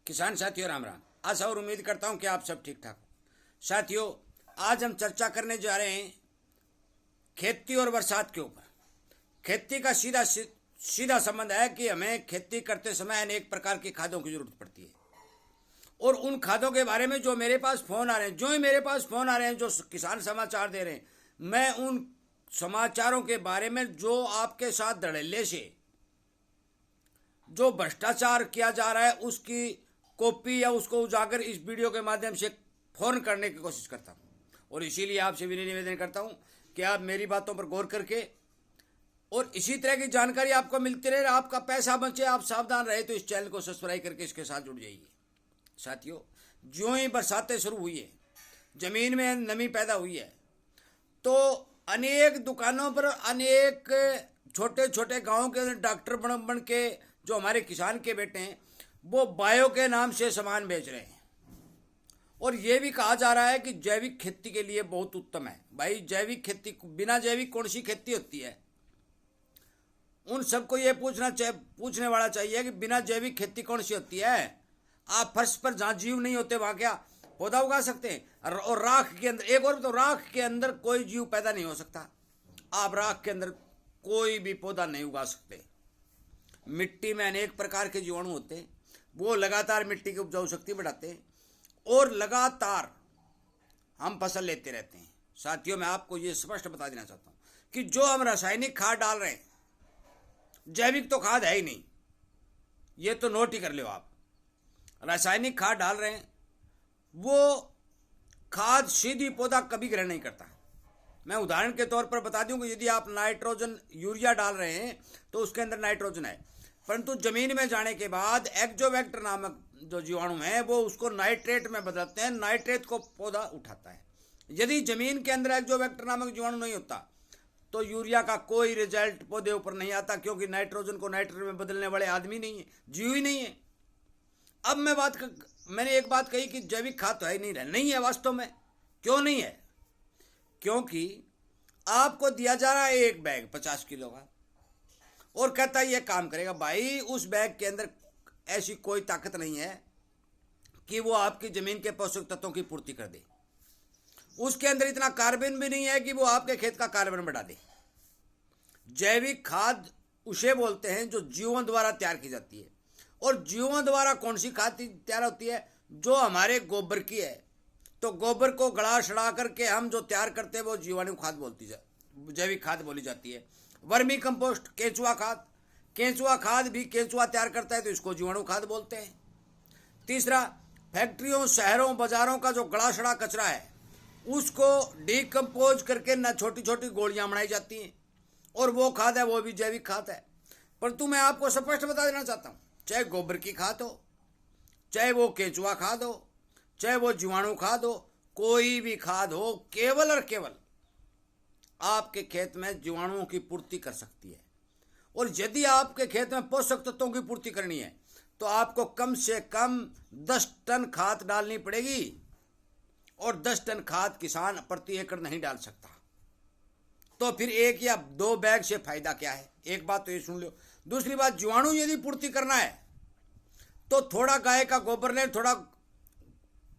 किसान साथियों राम राम। आशा और उम्मीद करता हूं कि आप सब ठीक ठाक हो। साथियों, आज हम चर्चा करने जा रहे हैं खेती और बरसात के ऊपर। खेती का सीधा संबंध है कि हमें खेती करते समय अनेक प्रकार की खादों की जरूरत पड़ती है, और उन खादों के बारे में जो मेरे पास फोन आ रहे हैं, जो किसान समाचार दे रहे हैं, मैं उन समाचारों के बारे में जो आपके साथ धड़ल्ले से जो भ्रष्टाचार किया जा रहा है उसकी कॉपी या उसको उजागर इस वीडियो के माध्यम से फोन करने की कोशिश करता हूं। और इसीलिए आपसे विनय निवेदन करता हूं कि आप मेरी बातों पर गौर करके और इसी तरह की जानकारी आपको मिलती रहे, आपका पैसा बचे, आप सावधान रहे, तो इस चैनल को सब्सक्राइब करके इसके साथ जुड़ जाइए। साथियों, ज्यों ही बरसातें शुरू हुई है, जमीन में नमी पैदा हुई है, तो अनेक दुकानों पर अनेक छोटे छोटे गांवों के अंदर डॉक्टर बन के जो हमारे किसान के बेटे हैं वो बायो के नाम से सामान बेच रहे हैं। और ये भी कहा जा रहा है कि जैविक खेती के लिए बहुत उत्तम है। भाई, जैविक खेती, बिना जैविक कौन सी खेती होती है? उन सबको ये पूछने वाला चाहिए कि बिना जैविक खेती कौन सी होती है? आप फर्श पर जहाँ जीव नहीं होते वहाँ क्या पौधा उगा सकते हैं? और राख के अंदर, एक और तो राख के अंदर कोई जीव पैदा नहीं हो सकता। आप राख के अंदर कोई भी पौधा नहीं उगा सकते। मिट्टी में अनेक प्रकार के जीवाणु होते हैं, वो लगातार मिट्टी की उपजाऊ शक्ति बढ़ाते हैं और लगातार हम फसल लेते रहते हैं। साथियों, मैं आपको ये स्पष्ट बता देना चाहता हूँ कि जो हम रासायनिक खाद डाल रहे हैं, जैविक तो खाद है ही नहीं, ये तो नोट ही कर लो आप। रासायनिक खाद डाल रहे हैं, वो खाद सीधी पौधा कभी ग्रहण नहीं करता। मैं उदाहरण के तौर पर बता दूं कि यदि आप नाइट्रोजन यूरिया डाल रहे हैं तो उसके अंदर नाइट्रोजन है, परंतु जमीन में जाने के बाद एक्जोवेक्टर नामक जो जीवाणु है वो उसको नाइट्रेट में बदलते हैं, नाइट्रेट को पौधा उठाता है। यदि जमीन के अंदर एक्जोवेक्टर नामक जीवाणु नहीं होता तो यूरिया का कोई रिजल्ट पौधे ऊपर नहीं आता, क्योंकि नाइट्रोजन को नाइट्रेट में बदलने वाले आदमी नहीं है, जीव ही नहीं है। अब मैंने एक बात कही कि जैविक खाद तो है नहीं है वास्तव में। क्यों नहीं है? क्योंकि आपको दिया जा रहा है एक बैग 50 किलो का और कहता है ये काम करेगा। भाई, उस बैग के अंदर ऐसी कोई ताकत नहीं है कि वो आपकी जमीन के पोषक तत्वों की पूर्ति कर दे। उसके अंदर इतना कार्बन भी नहीं है कि वो आपके खेत का कार्बन बढ़ा दे। जैविक खाद उसे बोलते हैं जो जीवों द्वारा तैयार की जाती है। और जीवों द्वारा कौन सी खाद तैयार होती है? जो हमारे गोबर की है। तो गोबर को गड़ा सड़ा करके हम जो तैयार करते हैं वो जीवाणु खाद जैविक खाद बोली जाती है। वर्मी कंपोस्ट, केंचुआ खाद भी केंचुआ तैयार करता है तो इसको जीवाणु खाद बोलते हैं। तीसरा, फैक्ट्रियों, शहरों, बाजारों का जो गड़ा सड़ा कचरा है उसको डिकम्पोज करके न छोटी छोटी गोलियां बनाई जाती हैं, और वो खाद है, वो भी जैविक खाद है। परंतु मैं आपको स्पष्ट बता देना चाहता हूँ, चाहे गोबर की खाद हो, चाहे वो केंचुआ खाद हो, चाहे वो जीवाणु खाद हो, कोई भी खाद हो, केवल और केवल आपके खेत में जीवाणुओं की पूर्ति कर सकती है। और यदि आपके खेत में पोषक तत्वों की पूर्ति करनी है तो आपको कम से कम 10 टन खाद डालनी पड़ेगी, और 10 टन खाद किसान प्रति एकड़ नहीं डाल सकता। तो फिर 1 या 2 बैग से फायदा क्या है? एक बात तो ये सुन लो। दूसरी बात, जीवाणु यदि पूर्ति करना है तो थोड़ा गाय का गोबर लें, थोड़ा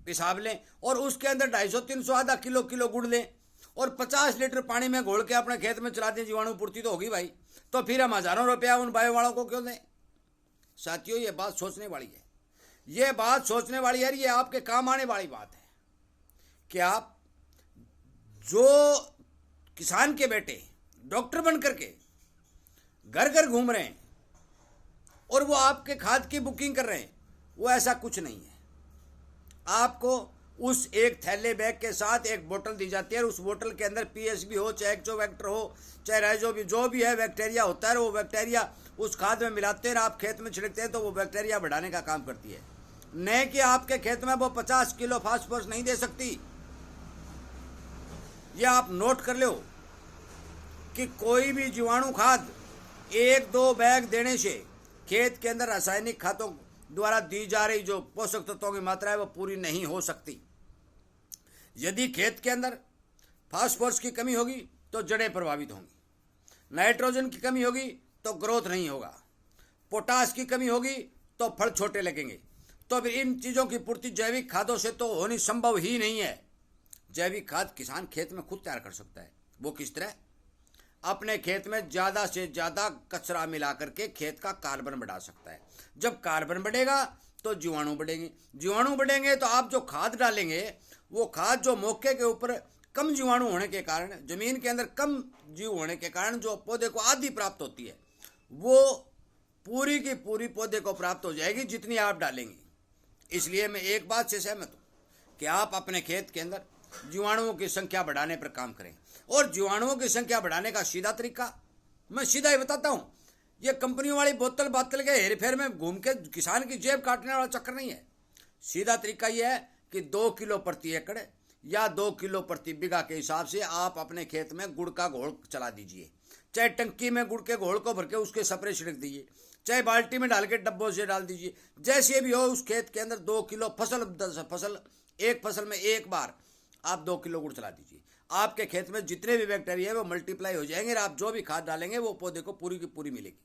पेशाब लें, और उसके अंदर 250-300 आधा किलो गुड़ लें और 50 लीटर पानी में घोल के अपने खेत में चला दें, जीवाणु पूर्ति तो होगी भाई। तो फिर हम हजारों रुपया उन बायो वालों को क्यों दें? साथियों, ये बात सोचने वाली है, ये आपके काम आने वाली बात है कि आप जो किसान के बेटे डॉक्टर बन करके घर घर घूम रहे हैं और वो आपके खाद की बुकिंग कर रहे हैं, वो ऐसा कुछ नहीं है। आपको उस एक थैले बैग के साथ एक बोतल दी जाती है, और उस बोतल के अंदर पीएसबी हो, चाहे एक्जोवेक्टर हो, चाहे राइजोबियम, जो भी है बैक्टीरिया होता है, वो बैक्टीरिया उस खाद में मिलाते हैं और आप खेत में छिड़कते हैं तो वो बैक्टीरिया बढ़ाने का काम करती है। नहीं कि आपके खेत में वो 50 किलो फास्फोरस नहीं दे सकती। ये आप नोट कर लो कि कोई भी जीवाणु खाद 1-2 बैग देने से खेत के अंदर रासायनिक खादों द्वारा दी जा रही जो पोषक तत्वों की मात्रा है वो पूरी नहीं हो सकती। यदि खेत के अंदर फास्फोरस की कमी होगी तो जड़ें प्रभावित होंगी, नाइट्रोजन की कमी होगी तो ग्रोथ नहीं होगा, पोटास की कमी होगी तो फल छोटे लगेंगे, तो फिर इन चीज़ों की पूर्ति जैविक खादों से तो होनी संभव ही नहीं है। जैविक खाद किसान खेत में खुद तैयार कर सकता है। वो किस तरह? अपने खेत में ज़्यादा से ज़्यादा कचरा मिला करके खेत का कार्बन बढ़ा सकता है। जब कार्बन बढ़ेगा तो जीवाणु बढ़ेंगे, जीवाणु बढ़ेंगे तो आप जो खाद डालेंगे वो खाद जो मौके के ऊपर कम जीवाणु होने के कारण, जमीन के अंदर कम जीव होने के कारण जो पौधे को आधी प्राप्त होती है वो पूरी की पूरी पौधे को प्राप्त हो जाएगी जितनी आप डालेंगे। इसलिए मैं एक बात से सहमत हूँ कि आप अपने खेत के अंदर जीवाणुओं की संख्या बढ़ाने पर काम करें। और जीवाणुओं की संख्या बढ़ाने का सीधा तरीका मैं सीधा ही बताता हूँ। ये कंपनियों वाली बोतल बातल के हेरफेर में घूम के किसान की जेब काटने वाला चक्कर नहीं है। सीधा तरीका यह है कि 2 किलो प्रति एकड़ या 2 किलो प्रति बीघा के हिसाब से आप अपने खेत में गुड़ का घोल चला दीजिए। चाहे टंकी में गुड़ के घोल को भर के उसके स्प्रे छिड़क दीजिए, चाहे बाल्टी में डाल के डब्बों से डाल दीजिए, जैसे भी हो उस खेत के अंदर 2 किलो एक फसल में एक बार आप 2 किलो गुड़ चला दीजिए। आपके खेत में जितने भी बैक्टीरिया है वो मल्टीप्लाई हो जाएंगे और आप जो भी खाद डालेंगे वो पौधे को पूरी की पूरी मिलेगी।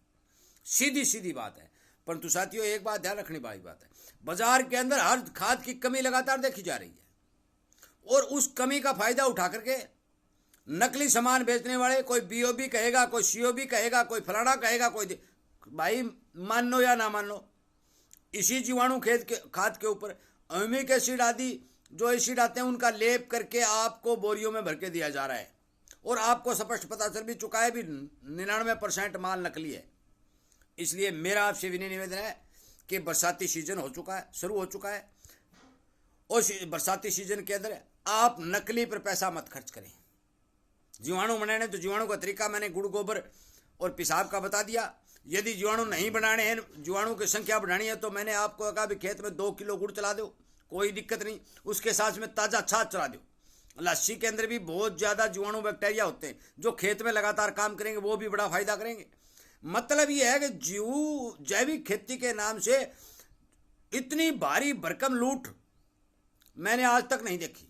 सीधी सीधी बात है। परंतु साथियों एक बात ध्यान रखने वाली बात है, बाजार के अंदर हर खाद की कमी लगातार देखी जा रही है और उस कमी का फायदा उठा करके नकली सामान बेचने वाले, कोई बीओबी कहेगा, कोई सीओबी कहेगा, कोई फलाना कहेगा, कोई भाई मानो या ना मानो, इसी जीवाणु खाद के ऊपर अम्लिक एसिड आदि जो एसिड आते हैं उनका लेप करके आपको बोरियों में भर के दिया जा रहा है और आपको स्पष्ट पता चल भी चुका है भी 99% माल नकली है। इसलिए मेरा आपसे विनय निवेदन है कि बरसाती सीजन हो चुका है, शुरू हो चुका है और बरसाती सीजन के अंदर आप नकली पर पैसा मत खर्च करें। जीवाणु बनाने तो जीवाणु का तरीका मैंने गुड़ गोबर और पेशाब का बता दिया। यदि जीवाणु नहीं बनाने हैं, जीवाणु की संख्या बढ़ानी है तो मैंने आपको कहा भी खेत में 2 किलो गुड़ चला दो, कोई दिक्कत नहीं। उसके साथ में ताज़ा छाछ चला दो। लस्सी के अंदर भी बहुत ज़्यादा जीवाणु बैक्टीरिया होते हैं जो खेत में लगातार काम करेंगे, वो भी बड़ा फायदा करेंगे। मतलब ये है कि जैविक खेती के नाम से इतनी भारी भरकम लूट मैंने आज तक नहीं देखी।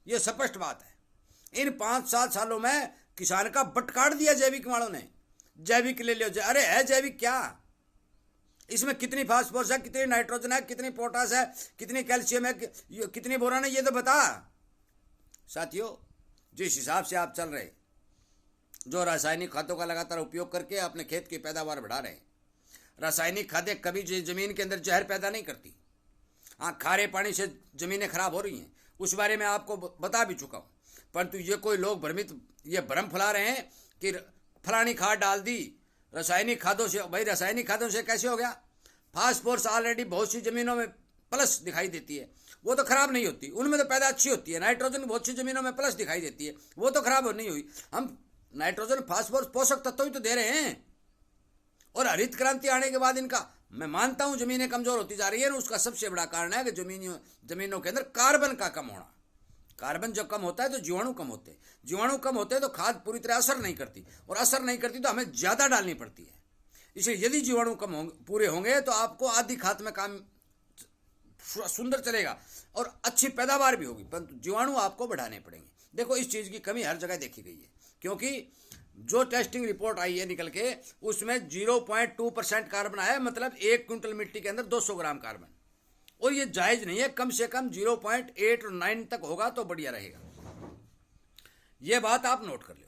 ये स्पष्ट बात है। इन 5-7 सालों में किसान का बट काट दिया जैविक वालों ने। जैविक ले लो, अरे है जैविक क्या? इसमें कितनी फास्फोरस है, कितनी नाइट्रोजन है, कितनी पोटास है, कितनी कैल्शियम है, कितनी बोरान है, ये तो बता। साथियों जिस हिसाब से आप चल रहे, जो रासायनिक खादों का लगातार उपयोग करके अपने खेत की पैदावार बढ़ा रहे हैं, रासायनिक खादें कभी जमीन के अंदर जहर पैदा नहीं करती। हाँ, खारे पानी से जमीनें खराब हो रही हैं, उस बारे में आपको बता भी चुका हूँ। परंतु ये कोई लोग ये भ्रम फैला रहे हैं कि फलानी खाद डाल दी रासायनिक खादों से। भाई रासायनिक खादों से कैसे हो गया? फास्फोरस ऑलरेडी बहुत सी जमीनों में प्लस दिखाई देती है, वो तो खराब नहीं होती, उनमें तो पैदा अच्छी होती है। नाइट्रोजन बहुत सी जमीनों में प्लस दिखाई देती है, वो तो खराब नहीं हुई। हम नाइट्रोजन फास्फोरस पोषक तत्व ही तो दे रहे हैं। और हरित क्रांति आने के बाद इनका मैं मानता हूं जमीनें कमजोर होती जा रही है। उसका सबसे बड़ा कारण है कि जमीनों के अंदर कार्बन का कम होना। कार्बन जब कम होता है तो जीवाणु कम होते हैं, जीवाणु कम होते हैं तो खाद पूरी तरह असर नहीं करती, और असर नहीं करती तो हमें ज़्यादा डालनी पड़ती है। इसलिए यदि जीवाणु पूरे होंगे तो आपको आधी खाद में काम सुंदर चलेगा और अच्छी पैदावार भी होगी, परंतु जीवाणु आपको बढ़ाने पड़ेंगे। देखो इस चीज़ की कमी हर जगह देखी गई है, क्योंकि जो टेस्टिंग रिपोर्ट आई है निकल के उसमें 0.2% कार्बन आया, मतलब 1 क्विंटल मिट्टी के अंदर 200 ग्राम कार्बन, और ये जायज नहीं है। कम से कम 0.8 और 9 तक होगा तो बढ़िया रहेगा। ये बात आप नोट कर लो।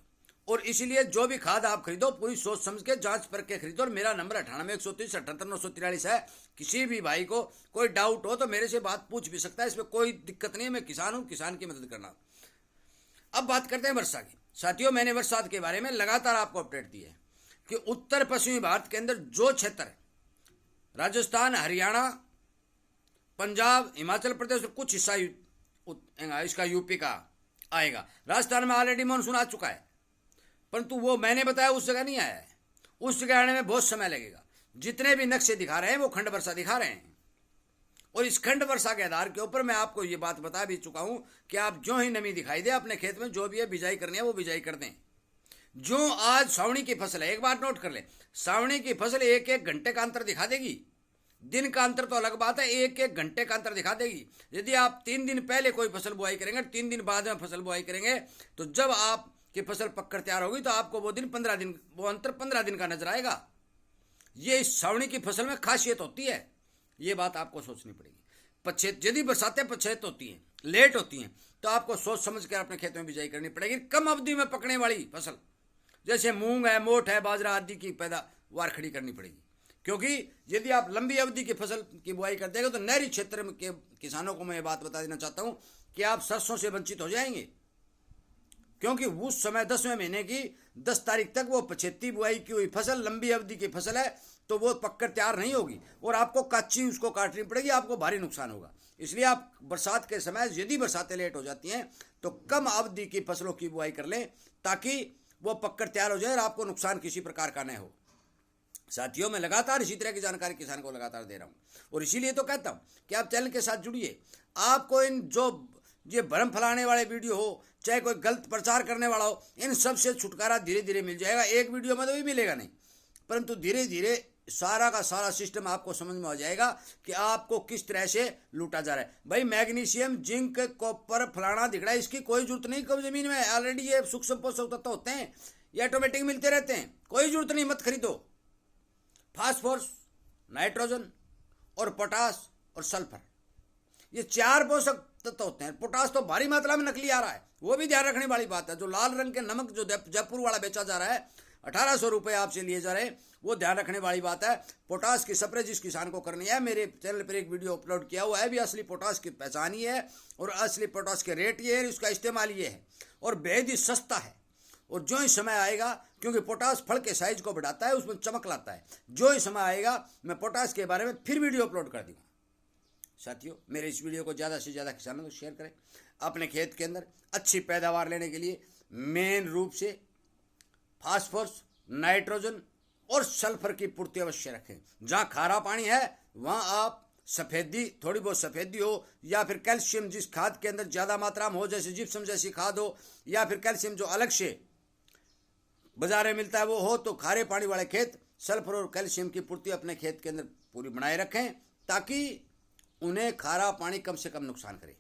और इसीलिए जो भी खाद आप खरीदो पूरी सोच समझ के जांच करके खरीदो। और मेरा नंबर 98 130 78 943 है। किसी भी भाई को कोई डाउट हो तो मेरे से बात पूछ भी सकता है, इसमें कोई दिक्कत नहीं है। मैं किसान हूं, किसान की मदद करना। अब बात करते हैं वर्षा की। साथियों मैंने वर्षा के बारे में लगातार आपको अपडेट दी है कि उत्तर पश्चिमी भारत के अंदर जो क्षेत्र राजस्थान, हरियाणा, पंजाब, हिमाचल प्रदेश और कुछ हिस्सा इसका यूपी का आएगा। राजस्थान में ऑलरेडी मानसून आ चुका है, परंतु वो मैंने बताया उस जगह नहीं आया है। उस जगह आने में बहुत समय लगेगा। जितने भी नक्शे दिखा रहे हैं वो खंड वर्षा दिखा रहे हैं, और इस खंड वर्षा के आधार के ऊपर मैं आपको ये बात बता भी चुका हूं कि आप जो ही नमी दिखाई दे अपने खेत में जो भी है बिजाई करनी है वो बिजाई कर दें। जो आज सावणी की फसल है, एक बात नोट कर ले, सावणी की फसल 1-1 घंटे का अंतर दिखा देगी। दिन का अंतर तो अलग बात है, 1-1 घंटे का अंतर दिखा देगी। यदि आप 3 दिन पहले कोई फसल बुआई करेंगे, 3 दिन बाद में फसल बुआई करेंगे, तो जब आपकी फसल पककर तैयार होगी तो आपको वो अंतर 15 दिन का नजर आएगा। ये इस सावणी की फसल में खासियत होती है। ये बात आपको सोचनी पड़ेगी। पछेत यदि बरसातें पछेत होती हैं, लेट होती हैं, तो आपको सोच समझ कर अपने खेतों में बिजाई करनी पड़ेगी। कम अवधि में पकने वाली फसल जैसे मूंग है, मोठ है, बाजरा आदि की पैदावार खड़ी करनी पड़ेगी। क्योंकि यदि आप लंबी अवधि की फसल की बुआई कर देंगे तो नहरी क्षेत्र में के किसानों को मैं ये बात बता देना चाहता हूं कि आप सरसों से वंचित हो जाएंगे। क्योंकि उस समय 10वें महीने की 10 तारीख तक वो पछेती बुआई की हुई फसल लंबी अवधि की फसल है, तो वो पककर तैयार नहीं होगी और आपको कच्ची उसको काटनी पड़ेगी, आपको भारी नुकसान होगा। इसलिए आप बरसात के समय यदि बरसातें लेट हो जाती हैं तो कम अवधि की फसलों की बुआई कर लें ताकि वो पककर तैयार हो जाए और आपको नुकसान किसी प्रकार का न हो। साथियों, मैं लगातार इसी तरह की जानकारी किसान को लगातार दे रहा हूँ और इसीलिए तो कहता हूँ कि आप चैनल के साथ जुड़िए। आपको इन जो ये भ्रम फैलाने वाले वीडियो हो, चाहे कोई गलत प्रचार करने वाला हो, इन सब से छुटकारा धीरे धीरे मिल जाएगा। एक वीडियो में तो भी मिलेगा नहीं, परंतु धीरे धीरे सारा का सारा सिस्टम आपको समझ में आ जाएगा कि आपको किस तरह से लूटा जा रहा है। भाई मैग्नीशियम, जिंक, कॉपर, फलाना दिखड़ा, इसकी कोई जरूरत नहीं। कब जमीन में ऑलरेडी ये सूक्ष्म पोषक तत्व होते हैं, ये ऑटोमेटिक मिलते रहते हैं, कोई जरूरत नहीं, मत खरीदो। फास्फोरस, नाइट्रोजन और पोटास और सल्फर, ये 4 पोषक तत्व होते हैं। पोटास तो भारी मात्रा में नकली आ रहा है, वो भी ध्यान रखने वाली बात है। जो लाल रंग के नमक जो जयपुर वाला बेचा जा रहा है, 1800 रुपये आपसे लिए जा रहे हैं, वो ध्यान रखने वाली बात है। पोटास की स्प्रे जिस किसान को करनी है, मेरे चैनल पर एक वीडियो अपलोड किया हुआ है, भी असली पोटास की पहचान ही है और असली पोटास के रेट ये है, उसका इस्तेमाल ये है और बेहद ही सस्ता है। और जो ही समय आएगा, क्योंकि पोटास फल के साइज को बढ़ाता है, उसमें चमक लाता है, जो ही समय आएगा मैं पोटास के बारे में फिर वीडियो अपलोड कर दूँगा। साथियों, मेरे इस वीडियो को ज़्यादा से ज़्यादा किसानों को शेयर करें। अपने खेत के अंदर अच्छी पैदावार लेने के लिए मेन रूप से फास्फोरस, नाइट्रोजन और सल्फर की पूर्ति अवश्य रखें। जहाँ खारा पानी है वहाँ आप सफ़ेदी, थोड़ी बहुत सफ़ेदी हो, या फिर कैल्शियम जिस खाद के अंदर ज़्यादा मात्रा में हो, जैसे जिप्सम जैसी खाद हो, या फिर कैल्शियम जो अलग से बाजार में मिलता है वो हो, तो खारे पानी वाले खेत सल्फर और कैल्शियम की पूर्ति अपने खेत के अंदर पूरी बनाए रखें ताकि उन्हें खारा पानी कम से कम नुकसान करे।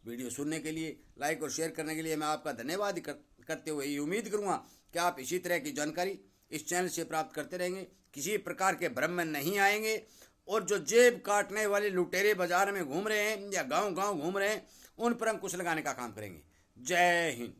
वीडियो सुनने के लिए, लाइक और शेयर करने के लिए मैं आपका धन्यवाद करते हुए ये उम्मीद करूँगा कि आप इसी तरह की जानकारी इस चैनल से प्राप्त करते रहेंगे, किसी प्रकार के भ्रम में नहीं आएंगे और जो जेब काटने वाले लुटेरे बाजार में घूम रहे हैं या गांव-गांव घूम रहे हैं, उन पर अंकुश लगाने का काम करेंगे। जय हिंद।